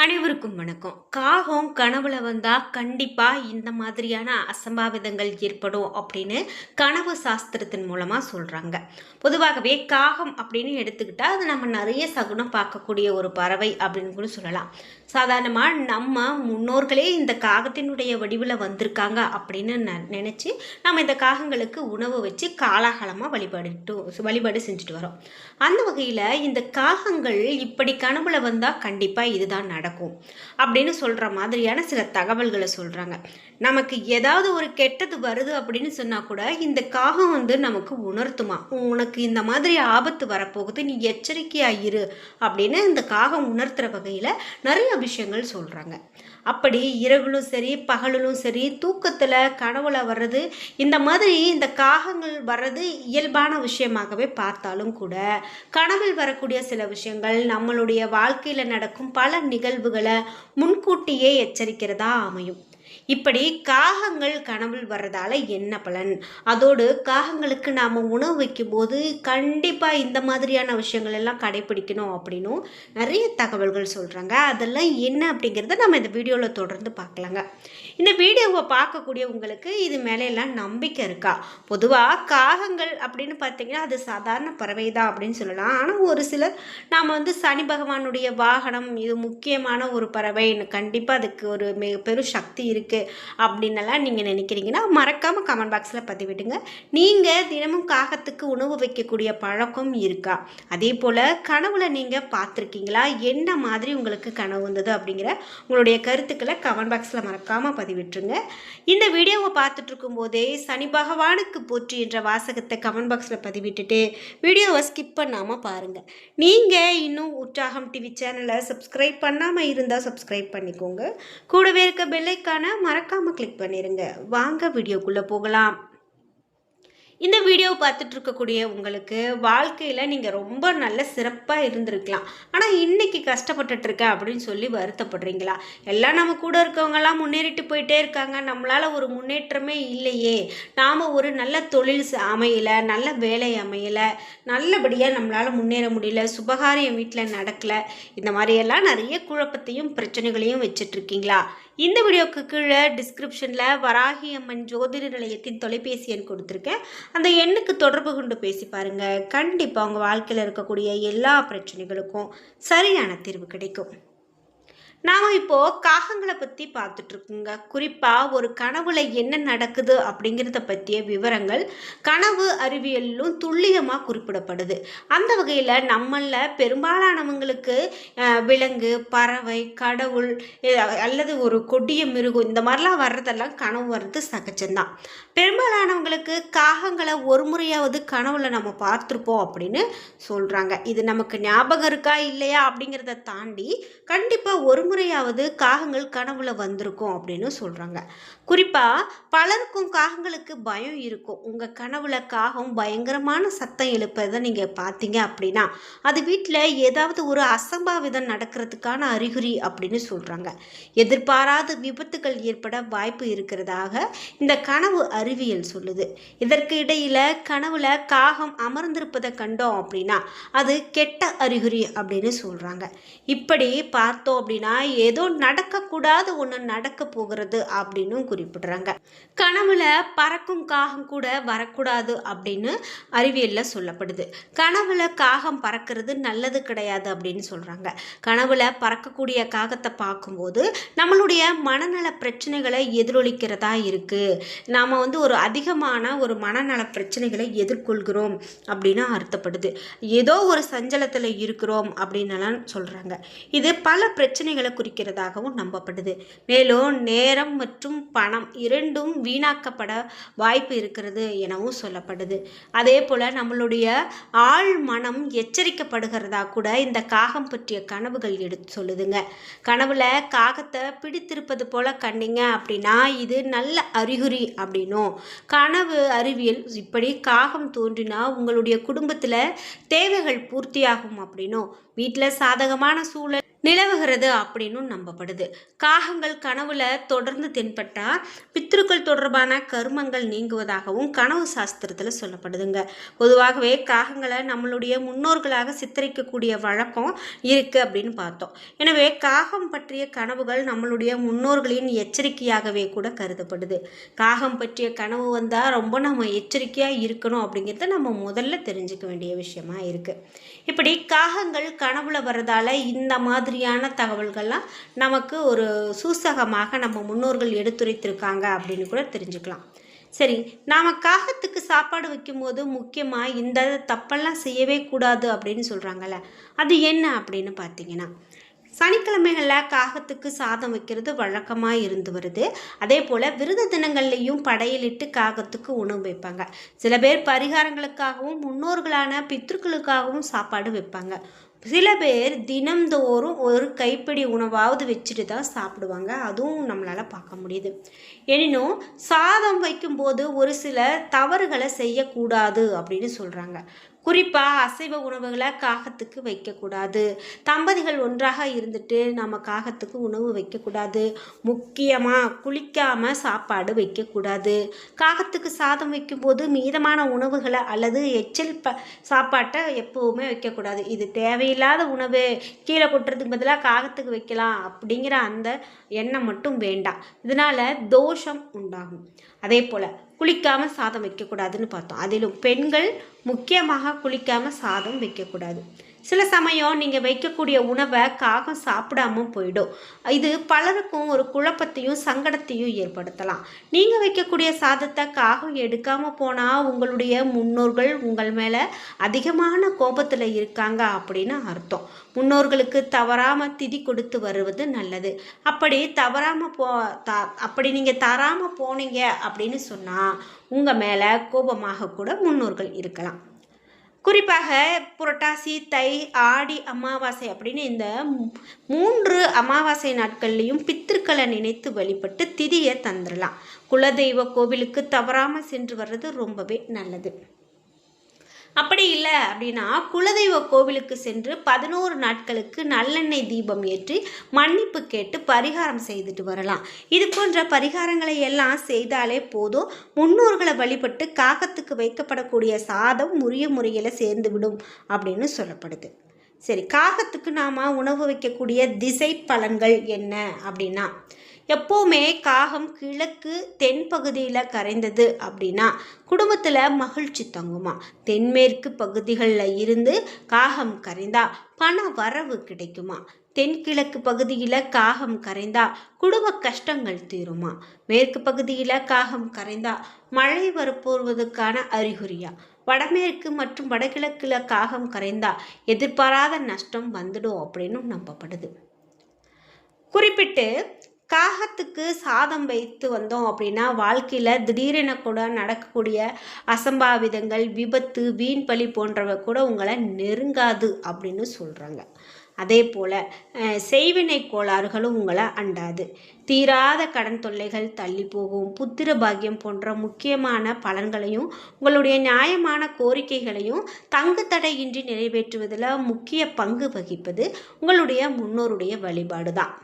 அனைவருக்கும் வணக்கம். காகம் கனவுல வந்தா கண்டிப்பா இந்த மாதிரியான அசம்பாவிதங்கள் ஏற்படும் அப்படின்னு கனவு சாஸ்திரத்தின் மூலமா சொல்றாங்க. பொதுவாகவே காகம் அப்படின்னு எடுத்துக்கிட்டா அது நம்ம நிறைய சகுனம் பார்க்கக்கூடிய ஒரு பறவை அப்படின்னு கூட சொல்லலாம். சாதாரணமா நம்ம முன்னோர்களே இந்த காகத்தினுடைய வடிவில் வந்திருக்காங்க அப்படின்னு நினைச்சு நம்ம இந்த காகங்களுக்கு உணவு வச்சு காலாகாலமாக வழிபாடு செஞ்சுட்டு வரோம். அந்த வகையில் இந்த காகங்கள் இப்படி கனவுல வந்தால் கண்டிப்பாக இதுதான் நடக்கும் அப்படின்னு சொல்கிற மாதிரியான சில தகவல்களை சொல்கிறாங்க. நமக்கு ஏதாவது ஒரு கெட்டது வருது அப்படின்னு சொன்னால் கூட இந்த காகம் நமக்கு உணர்த்துமா, உனக்கு இந்த மாதிரி ஆபத்து வரப்போகுது, நீ எச்சரிக்கையாக இரு அப்படின்னு இந்த காகம் உணர்த்துற வகையில் நிறைய விஷயங்கள் சொல்கிறாங்க. அப்படி இரவிலும் சரி பகலிலும் சரி தூக்கத்தில் கனவுல வர்றது இந்த மாதிரி இந்த காகங்கள் வர்றது இயல்பான விஷயமாகவே பார்த்தாலும் கூட கனவில் வரக்கூடிய சில விஷயங்கள் நம்மளுடைய வாழ்க்கையில் நடக்கும் பல நிகழ்வுகளை முன்கூட்டியே எச்சரிக்கிறதா அமையும். இப்படி காகங்கள் கனவில் வர்றதால என்ன பலன், அதோடு காகங்களுக்கு நாம் உணவு வைக்கும் போது கண்டிப்பாக இந்த மாதிரியான விஷயங்கள் எல்லாம் கடைபிடிக்கணும் அப்படின்னும் நிறைய தகவல்கள் சொல்கிறாங்க. அதெல்லாம் என்ன அப்படிங்கிறத நம்ம இந்த வீடியோவில் தொடர்ந்து பார்க்கலாங்க. இந்த வீடியோவை பார்க்கக்கூடிய உங்களுக்கு இது மேலே எல்லாம் நம்பிக்கை இருக்கா? பொதுவாக காகங்கள் அப்படின்னு பார்த்தீங்கன்னா அது சாதாரண பறவை தான் அப்படின்னு சொல்லலாம். ஆனால் ஒரு சிலர் நாம் சனி பகவானுடைய வாகனம், இது முக்கியமான ஒரு பறவை, கண்டிப்பாக அதுக்கு ஒரு பெரும் சக்தி இருக்குது அப்படின்னலாம் நீங்கள் நினைக்கிறீங்கன்னா மறக்காமல் கமெண்ட் பாக்ஸில் பதிவிடுங்க. நீங்கள் தினமும் காகத்துக்கு உணவு வைக்கக்கூடிய பழக்கம் இருக்கா? அதே போல் கனவுல நீங்கள் பார்த்துருக்கீங்களா? என்ன மாதிரி உங்களுக்கு கனவு வந்தது அப்படிங்கிற உங்களுடைய கருத்துக்களை கமெண்ட் பாக்ஸில் மறக்காமல் பதிவிட்டுருங்க. இந்த வீடியோவை பார்த்துட்டு இருக்கும் போதே சனி பகவானுக்கு போற்றி என்ற வாசகத்தை கமெண்ட் பாக்ஸில் பதிவிட்டுட்டு வீடியோவை ஸ்கிப் பண்ணாமல் பாருங்கள். நீங்கள் இன்னும் உற்சாகம் டிவி சேனலை சப்ஸ்கிரைப் பண்ணாமல் இருந்தால் சப்ஸ்கிரைப் பண்ணிக்கோங்க. கூடவே இருக்க பெல்லைக்கான மறக்காமல் கிளிக் பண்ணிடுங்க. வாங்க வீடியோக்குள்ளே போகலாம். இந்த வீடியோ பார்த்துட்டு இருக்கக்கூடிய உங்களுக்கு வாழ்க்கையில் நீங்கள் ரொம்ப நல்ல சிறப்பாக இருந்திருக்கலாம், ஆனால் இன்றைக்கி கஷ்டப்பட்டுட்டு இருக்கேன் அப்படின்னு சொல்லி வருத்தப்படுறீங்களா? எல்லாம் நம்ம கூட இருக்கவங்கெல்லாம் முன்னேறிட்டு போயிட்டே இருக்காங்க, நம்மளால் ஒரு முன்னேற்றமே இல்லையே, நாம் ஒரு நல்ல தொழில் அமையலை, நல்ல வேலை அமையலை, நல்லபடியாக நம்மளால் முன்னேற முடியல, சுபகாரியம் வீட்டில் நடக்கலை, இந்த மாதிரியெல்லாம் நிறைய குழப்பத்தையும் பிரச்சனைகளையும் வச்சிட்ருக்கீங்களா? இந்த வீடியோக்கு கீழே டிஸ்கிரிப்ஷனில் வராகி அம்மன் ஜோதிட நிலையத்தின் தொலைபேசி எண் கொடுத்துருக்கேன். அந்த எண்ணுக்கு தொடர்பு கொண்டு பேசி பாருங்கள். கண்டிப்பாக உங்கள் வாழ்க்கையில் இருக்கக்கூடிய எல்லா பிரச்சனைகளுக்கும் சரியான தீர்வு கிடைக்கும். நாம் இப்போது காகங்களை பற்றி பார்த்துட்ருக்குங்க. குறிப்பாக ஒரு கனவுல என்ன நடக்குது அப்படிங்கிறத பற்றிய விவரங்கள் கனவு அறிவியலும் துல்லியமாக குறிப்பிடப்படுது. அந்த வகையில் நம்மளில் பெரும்பாலானவங்களுக்கு விலங்கு, பறவை, கடவுள் அல்லது ஒரு கொடிய மிருகம் இந்த மாதிரிலாம் வர்றதெல்லாம் கனவு வர்றது சகஜம்தான். பெரும்பாலானவங்களுக்கு காகங்களை ஒரு முறையாவது கனவுல நம்ம பார்த்துருப்போம் அப்படின்னு சொல்கிறாங்க. இது நமக்கு ஞாபகம் இருக்கா இல்லையா அப்படிங்கிறத தாண்டி கண்டிப்பாக ஒரு முறையாவது காகங்கள் கனவுல வந்திருக்கும் அப்படின்னு சொல்கிறாங்க. குறிப்பாக பலருக்கும் காகங்களுக்கு பயம் இருக்கும். உங்கள் கனவுல காகம் பயங்கரமான சத்தம் எழுப்பதை நீங்கள் பார்த்தீங்க அப்படின்னா அது வீட்டில் ஏதாவது ஒரு அசம்பாவிதம் நடக்கிறதுக்கான அறிகுறி அப்படின்னு சொல்கிறாங்க. எதிர்பாராத விபத்துகள் ஏற்பட வாய்ப்பு இருக்கிறதாக இந்த கனவு அறிவியல் சொல்லுது. இதற்கு இடையில் கனவுல காகம் அமர்ந்திருப்பதை கண்டோம் அப்படின்னா அது கெட்ட அறிகுறி அப்படின்னு சொல்கிறாங்க. இப்படி பார்த்தோம் அப்படின்னா ஏதோ நடக்கக்கூடாத ஒன்று நடக்க போகிறது அப்படின்னு குறிப்பிடுறாங்க. கனவுல பறக்கும் காகம் கூட வரக்கூடாது அப்படின்னு அறிவியலில் சொல்லப்படுது. கனவுல காகம் பறக்கிறது நல்லது கிடையாது அப்படின்னு சொல்கிறாங்க. கனவுல பறக்கக்கூடிய காகத்தை பார்க்கும்போது நம்மளுடைய மனநல பிரச்சனைகளை எதிரொலிக்கிறதா இருக்குது, நாம் ஒரு அதிகமான ஒரு மனநல பிரச்சனைகளை எதிர்கொள்கிறோம் அப்படின்னு அர்த்தப்படுது. ஏதோ ஒரு சஞ்சலத்தில் இருக்கிறோம் அப்படின்னலாம் சொல்கிறாங்க. இது பல பிரச்சனைகளை குறிக்கிறதாகவும் நம்பப்படுது. மேலும் நேரம் மற்றும் பணம் இரண்டும் வீணாக்கப்பட வாய்ப்பு இருக்கிறது எனவும் சொல்லப்படுது. அதே போல் நம்மளுடைய ஆழ் மனம் எச்சரிக்கப்படுகிறதா கூட இந்த காகம் பற்றிய கனவுகள் எடுத்து சொல்லுதுங்க. கனவுல காகத்தை பிடித்திருப்பது போல கண்டீங்க அப்படின்னா இது நல்ல அறிகுறி அப்படின்னும், கனவு அறிவியல் இப்படி காகம் தோன்றினா உங்களுடைய குடும்பத்தில் தேவைகள் பூர்த்தியாகும் அப்படின்னும், வீட்டில் சாதகமான சூழல் நிலவுகிறது அப்படின்னும் நம்பப்படுது. காகங்கள் கனவுல தொடர்ந்து தென்பட்டா பித்ருக்கள் தொடர்பான கருமங்கள் நீங்குவதாகவும் கனவு சாஸ்திரத்துல சொல்லப்படுதுங்க. பொதுவாகவே காகங்களை நம்மளுடைய முன்னோர்களாக சித்தரிக்கக்கூடிய வழக்கம் இருக்கு அப்படின்னு பார்த்தோம். எனவே காகம் பற்றிய கனவுகள் நம்மளுடைய முன்னோர்களின் எச்சரிக்கையாகவே கூட கருதப்படுது. காகம் பற்றிய கனவு வந்தா ரொம்ப நம்ம எச்சரிக்கையா இருக்கணும் அப்படிங்கிறத நம்ம முதல்ல தெரிஞ்சுக்க வேண்டிய விஷயமா இருக்கு. இப்படி காகங்கள் கனவுல வர்றதால இந்த மாதிரியான தகவல்கள்லாம் நமக்கு ஒரு சூசகமாக நம்ம முன்னோர்கள் எடுத்துரைத்திருக்காங்க அப்படின்னு கூட தெரிஞ்சுக்கலாம். சரி, நாம் காகத்துக்கு சாப்பாடு வைக்கும்போது முக்கியமாக இந்த தப்பெல்லாம் செய்யவே கூடாது அப்படின்னு சொல்கிறாங்கல்ல, அது என்ன அப்படின்னு பார்த்தீங்கன்னா, சனிக்கிழமைகளில் காகத்துக்கு சாதம் வைக்கிறது வழக்கமாக இருந்து வருது. அதே போல் விரத தினங்கள்லையும் படையலிட்டு காகத்துக்கு உணவு வைப்பாங்க. சில பேர் பரிகாரங்களுக்காகவும் முன்னோர்களான பித்ருக்களுக்காகவும் சாப்பாடு வைப்பாங்க. சில பேர் தினம்தோறும் ஒரு கைப்பிடி உணவாவது வச்சுட்டு தான் சாப்பிடுவாங்க. அதுவும் நம்மளால் பார்க்க முடியுது. எனினும் சாதம் வைக்கும்போது ஒரு சில தவறுகளை செய்யக்கூடாது அப்படின்னு சொல்கிறாங்க. குறிப்பாக அசைவ உணவுகளை காகத்துக்கு வைக்கக்கூடாது. தம்பதிகள் ஒன்றாக இருந்துட்டு நம்ம காகத்துக்கு உணவு வைக்கக்கூடாது. முக்கியமாக குளிக்காமல் சாப்பாடு வைக்கக்கூடாது. காகத்துக்கு சாதம் வைக்கும்போது மீதமான உணவுகளை அல்லது எச்சில் சாப்பாட்டை எப்போவுமே வைக்கக்கூடாது. இது தேவையில்லாத உணவு, கீழே கொட்டுறதுக்கு பதிலாக காகத்துக்கு வைக்கலாம் அப்படிங்கிற அந்த எண்ணம் மட்டும் வேண்டாம். இதனால் தோஷம் உண்டாகும். அதே போல் குளிக்காமல் சாதம் வைக்கக்கூடாதுன்னு பார்த்தோம். அதிலும் பெண்கள் முக்கியமாக குளிக்காமல் சாதம் வைக்கக்கூடாது. சில சமயம் நீங்கள் வைக்கக்கூடிய உணவை காகம் சாப்பிடாம போயிடும். இது பலருக்கும் ஒரு குழப்பத்தையும் சங்கடத்தையும் ஏற்படுத்தலாம். நீங்கள் வைக்கக்கூடிய சாதத்தை காகம் எடுக்காமல் போனால் உங்களுடைய முன்னோர்கள் உங்கள் மேலே அதிகமான கோபத்தில் இருக்காங்க அப்படின்னு அர்த்தம். முன்னோர்களுக்கு தவறாமல் திதி கொடுத்து வருவது நல்லது. அப்படி அப்படி நீங்கள் தராமல் போனீங்க அப்படின்னு சொன்னால் உங்கள் மேலே கோபமாக கூட முன்னோர்கள் இருக்கலாம். குறிப்பாக புரட்டாசி, தை, ஆடி அமாவாசை அப்படின்னு இந்த 3 அமாவாசை நாட்கள்லையும் பித்திருக்களை நினைத்து வழிபட்டு திதியை தந்துடலாம். குலதெய்வ கோவிலுக்கு தவறாமல் சென்று வர்றது ரொம்பவே நல்லது. அப்படி இல்லை அப்படின்னா குலதெய்வ கோவிலுக்கு சென்று 11 நாட்களுக்கு நல்லெண்ணெய் தீபம் ஏற்றி மன்னிப்பு கேட்டு பரிகாரம் செய்துட்டு வரலாம். இது போன்ற பரிகாரங்களை எல்லாம் செய்தாலே போதும், முன்னோர்களை வழிபட்டு காகத்துக்கு வைக்கப்படக்கூடிய சாதம் உரிய முறையில் சேர்ந்து விடும் அப்படின்னு சொல்லப்படுது. சரி, காகத்துக்கு நாம் உணவு வைக்கக்கூடிய திசை பலன்கள் என்ன அப்படின்னா, எப்போவுமே காகம் கிழக்கு தென்பகுதியில் கரைந்தது அப்படின்னா குடும்பத்தில் மகிழ்ச்சி தங்குமா. தென்மேற்கு பகுதிகளில் இருந்து காகம் கரைந்தா பண வரவு கிடைக்குமா. தென்கிழக்கு பகுதியில் காகம் கரைந்தா குடும்ப கஷ்டங்கள் தீருமா. மேற்கு பகுதியில் காகம் கரைந்தா மழை வரப்போவதற்கான அறிகுறியா. வடமேற்கு மற்றும் வடகிழக்கில் காகம் கரைந்தா எதிர்பாராத நஷ்டம் வந்துடும் அப்படின்னு நம்பப்படுது. குறிப்பிட்டு காகத்துக்கு சாதம் வைத்து வந்தோம் அப்படின்னா வாழ்க்கையில் திடீரென கூட நடக்கக்கூடிய அசம்பாவிதங்கள், விபத்து, வீண் பலி போன்றவை கூட உங்களை நெருங்காது அப்படின்னு சொல்கிறாங்க. அதே போல் செய்வினை கோளாறுகளும் உங்களை அண்டாது. தீராத கடன் தொல்லைகள் தள்ளி போகும். புத்திர பாக்கியம் போன்ற முக்கியமான பலன்களையும் உங்களுடைய நியாயமான கோரிக்கைகளையும் தங்கு தடையின்றி நிறைவேற்றுவதில் முக்கிய பங்கு வகிப்பது உங்களுடைய முன்னோருடைய வழிபாடு தான்.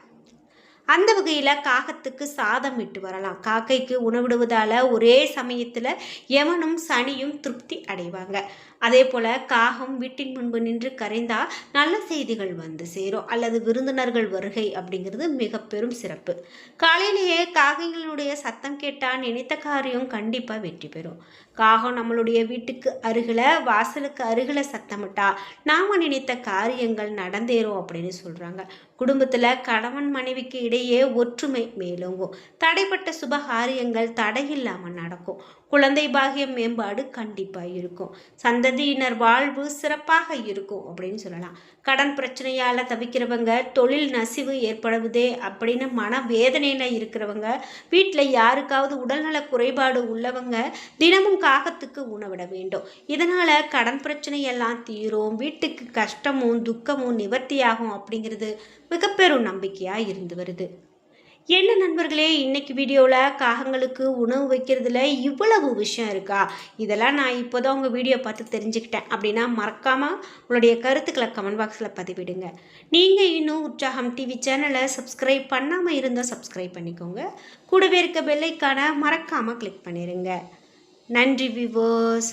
அந்த வகையில் காகத்துக்கு சாதம் விட்டு வரலாம். காக்கைக்கு உணவிடுவதால் ஒரே சமயத்தில் யமனும் சனியும் திருப்தி அடைவாங்க. அதே போல் காகம் வீட்டின் முன்பு நின்று கரைந்தால் நல்ல செய்திகள் வந்து சேரும் அல்லது விருந்தினர்கள் வருகை அப்படிங்கிறது மிக பெரும் சிறப்பு. காலையிலேயே காகைகளுடைய சத்தம் கேட்டால் நினைத்த காரியம் கண்டிப்பாக வெற்றி பெறும். காகம் நம்மளுடைய வீட்டுக்கு அருகில், வாசலுக்கு அருகில் சத்தமிட்டா நாம் நினைத்த காரியங்கள் நடந்தேறும் அப்படின்னு சொல்கிறாங்க. குடும்பத்தில் கணவன் மனைவிக்கு இடையே ஒற்றுமை மேலோங்கும். தடைப்பட்ட சுபகாரியங்கள் தடையில்லாமல் நடக்கும். குழந்தை பாகியம் மேம்பாடு கண்டிப்பாக இருக்கும். சந்ததியினர் வாழ்வு சிறப்பாக இருக்கும் அப்படின்னு சொல்லலாம். கடன் பிரச்சனையால் தவிக்கிறவங்க, தொழில் நசிவு ஏற்படுவதே அப்படின்னு மனவேதனையில் இருக்கிறவங்க, வீட்டில் யாருக்காவது உடல்நல குறைபாடு உள்ளவங்க தினமும் காகத்துக்கு உணவிட வேண்டும். இதனால் கடன் பிரச்சனையெல்லாம் தீரும். வீட்டுக்கு கஷ்டமும் துக்கமும் நிவர்த்தியாகும் அப்படிங்கிறது மிக பெரும் நம்பிக்கையாக இருந்து வருது. என்ன நண்பர்களே, இன்னைக்கு வீடியோவில் காகங்களுக்கு உணவு வைக்கிறதுல இவ்வளவு விஷயம் இருக்கா? இதெல்லாம் நான் இப்போ தான் உங்கள் வீடியோ பார்த்து தெரிஞ்சுக்கிட்டேன் அப்படின்னா மறக்காமல் உங்களுடைய கருத்துக்களை கமெண்ட் பாக்ஸில் பதிவிடுங்க. நீங்கள் இன்னும் உற்சாகம் டிவி சேனலை சப்ஸ்கிரைப் பண்ணாமல் இருந்தால் சப்ஸ்கிரைப் பண்ணிக்கோங்க. கூடவே இருக்க பெல்லைக்கான மறக்காமல் கிளிக் பண்ணிடுங்க. நன்றி வியூவர்ஸ்.